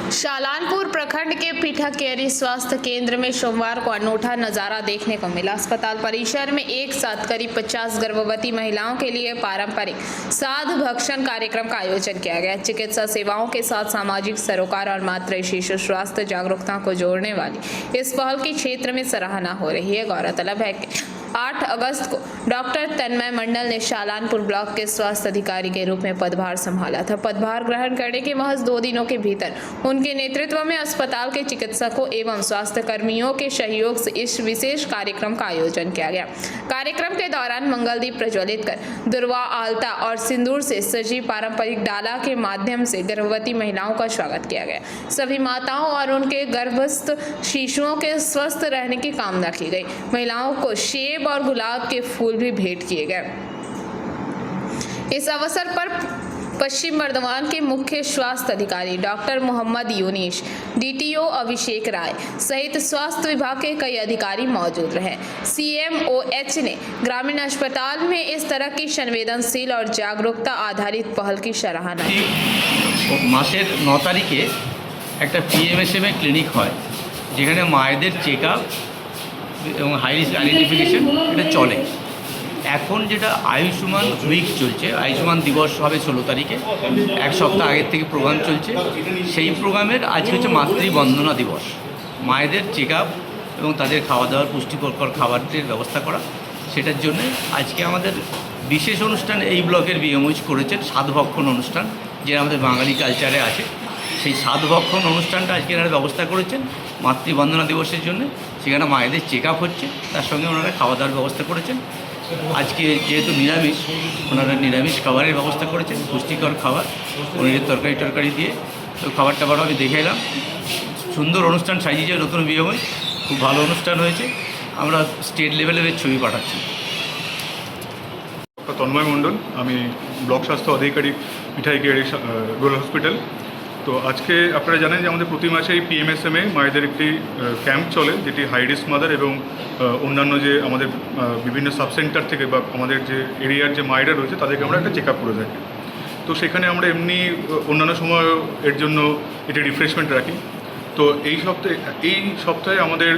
शालानपुर प्रखंड के पीठाकेरी स्वास्थ्य केंद्र में सोमवार को अनूठा नजारा देखने को मिला। अस्पताल परिसर में एक साथ करीब 50 गर्भवती महिलाओं के लिए पारंपरिक साध भक्षण कार्यक्रम का आयोजन किया गया। चिकित्सा सेवाओं के साथ सामाजिक सरोकार और मातृ शिशु स्वास्थ्य जागरूकता को जोड़ने वाली इस पहल की क्षेत्र में सराहना हो रही है। गौरतलब है कि 8 अगस्त को डॉक्टर तन्मय मंडल ने शालानपुर ब्लॉक के स्वास्थ्य अधिकारी के रूप में पदभार संभाला था। पदभार ग्रहण करने के महज 2 दिनों के भीतर उनके नेतृत्व में अस्पताल के चिकित्सकों एवं स्वास्थ्य कर्मियों के सहयोग से इस विशेष कार्यक्रम का आयोजन किया गया। कार्यक्रम के दौरान मंगलदीप प्रज्वलित कर दुर्वा आलता और सिंदूर से सजी पारंपरिक डाला के माध्यम से गर्भवती महिलाओं का स्वागत किया गया। सभी माताओं और उनके गर्भस्थ शिशुओं के स्वस्थ रहने की कामना की गई। महिलाओं को सेब और गुलाब के फूल भी भेंट किए गए। इस अवसर पर पश्चिम बर्धमान के मुख्य स्वास्थ्य अधिकारी डॉक्टर मोहम्मद यूनिश, डीटीओ अभिषेक राय सहित स्वास्थ्य विभाग के कई अधिकारी मौजूद रहे। सीएमओएच ने ग्रामीण अस्पताल में इस तरह की संवेदनशील और जागरूकता आधारित पहल की सराहना की। मासेर 9 तारीखे एक पीएमएसएम क्लिनिक है যেখানে মায়েদের চেকআপ এবং হাই রিস্ক আইডেন্টিফিকেশন এটা চলে। এখন যেটা আয়ুষ্মান উইক চলছে, আয়ুষ্মান দিবস হবে 16 তারিখে, এক সপ্তাহ আগের থেকে প্রোগ্রাম চলছে। সেই প্রোগ্রামের আজকে হচ্ছে মাতৃবন্দনা দিবস। মায়েদের চেকআপ এবং তাদের খাওয়া দাওয়ার পুষ্টিকর খাবারের ব্যবস্থা করা, সেটার জন্য আজকে আমাদের বিশেষ অনুষ্ঠান এই ব্লকের বিএমওইচ করেছেন সাধভক্ষণ অনুষ্ঠান, যেটা আমাদের বাঙালি কালচারে আছে। সেই সাধভক্ষণ অনুষ্ঠানটা আজকে এনারা ব্যবস্থা করেছেন মাতৃবন্দনা দিবসের জন্য। সেখানে মায়েদের চেকআপ হচ্ছে, তার সঙ্গে ওনারা খাওয়া দাওয়ার ব্যবস্থা করেছেন। আজকে যেহেতু নিরামিষ, ওনারা নিরামিষ খাবারের ব্যবস্থা করেছেন, পুষ্টিকর খাবার, পনিরের তরকারি দিয়ে। তো খাবার টাবারও আমি দেখে এলাম। সুন্দর অনুষ্ঠান সাজিয়েছে নতুন বিএমওই, খুব ভালো অনুষ্ঠান হয়েছে। আমরা স্টেট লেভেলের ছবি পাঠাচ্ছি। তন্ময় মণ্ডল, আমি ব্লক স্বাস্থ্য আধিকারিক পিঠাইকেরি রুরাল হসপিটাল। তো আজকে আপনারা জানেন যে আমাদের প্রতি মাসে এই পিএমএসএমে মায়েদের একটি ক্যাম্প চলে, যেটি হাই রিস্ক মাদার এবং অন্যান্য যে আমাদের বিভিন্ন সাবসেন্টার থেকে বা আমাদের যে এরিয়ার যে মায়েরা রয়েছে তাদেরকে আমরা একটা চেক আপ করে থাকি। তো সেখানে আমরা এমনি অন্যান্য সময় এর জন্য এটি রিফ্রেশমেন্ট রাখি। তো এই সপ্তাহে আমাদের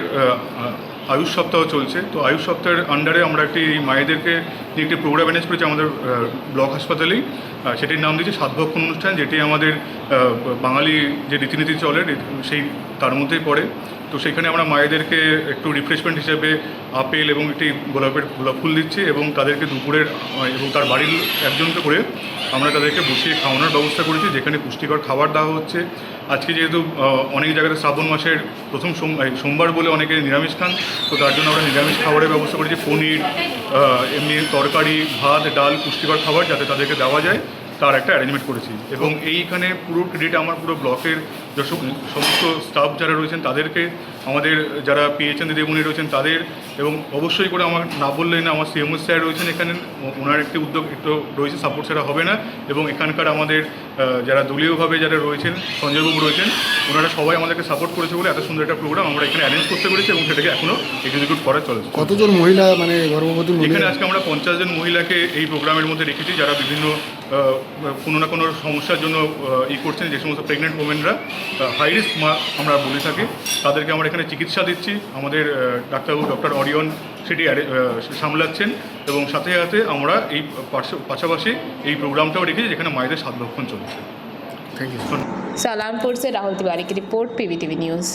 আয়ুষ সপ্তাহ চলছে। তো আয়ুষ সপ্তাহের আন্ডারে আমরা এই মায়েদেরকে নিয়ে একটি প্রোগ্রাম ম্যানেজ করেছি আমাদের ব্লক হাসপাতালেই। সেটির নাম দিয়েছে সাধভক্ষণ অনুষ্ঠান, যেটি আমাদের বাঙালি যে রীতিনীতি চলে সেই তার মধ্যেই পড়ে। তো সেখানে আমরা মায়েদেরকে একটু রিফ্রেশমেন্ট হিসেবে আপেল এবং একটি গোলাপ ফুল দিচ্ছি এবং তাদেরকে দুপুরের এবং তার বাড়ির একজনকে করে আমরা তাদেরকে বসিয়ে খাওয়ানোর ব্যবস্থা করেছি, যেখানে পুষ্টিকর খাবার দেওয়া হচ্ছে। আজকে যেহেতু অনেক জায়গাতে শ্রাবণ মাসের প্রথম সোমবার বলে অনেকে নিরামিষ খান, তো তার জন্য আমরা নিরামিষ খাবারের ব্যবস্থা করেছি, পনির, এমনি তরকারি, ভাত, ডাল, পুষ্টিকর খাবার যাতে তাদেরকে দেওয়া যায় তার একটা অ্যারেঞ্জমেন্ট করেছি। এবং এইখানে পুরো ক্রেডিট আমার পুরো ব্লকের যে সমস্ত স্টাফ যারা রয়েছেন তাদেরকে, আমাদের যারা পিএইচএন দিদিমণি রয়েছেন তাদের, এবং অবশ্যই করে আমার না বললেই না আমার সিএমও স্যার রয়েছেন এখানে, ওনার একটি উদ্যোগ একটু রয়েছে, সাপোর্ট ছাড়া হবে না। এবং এখানকার আমাদের যারা দলীয়ভাবে যারা রয়েছেন, সঞ্জয়বাবু রয়েছেন, ওনারা সবাই আমাদেরকে সাপোর্ট করেছে বলে এত সুন্দর একটা প্রোগ্রাম আমরা এখানে অ্যারেঞ্জ করতে পেরেছি এবং সেটাকে এখনও এক্সিকিউট করা চলছে। কতজন মহিলা মানে গর্ভবতী? এখানে আজকে আমরা 50 জন মহিলাকে এই প্রোগ্রামের মধ্যে রেখেছি, যারা বিভিন্ন কোনো না কোনো সমস্যার জন্য করছেন। যে সমস্ত প্রেগনেন্ট ওমেনরা হাই রিস্ক আমরা বলে থাকি, তাদেরকে আমরা এখানে চিকিৎসা দিচ্ছি। আমাদের ডাক্তারবাবু ডক্টর অরিয়ন সেটি সামলাচ্ছেন এবং সাথে সাথে আমরা এই পাশাপাশি এই প্রোগ্রামটাও রেখেছি যেখানে মায়েদের সাধভক্ষণ চলছে। Thank you. शालानपुर से राहुल तिवारी की रिपोर्ट, पीवीटीवी न्यूज़।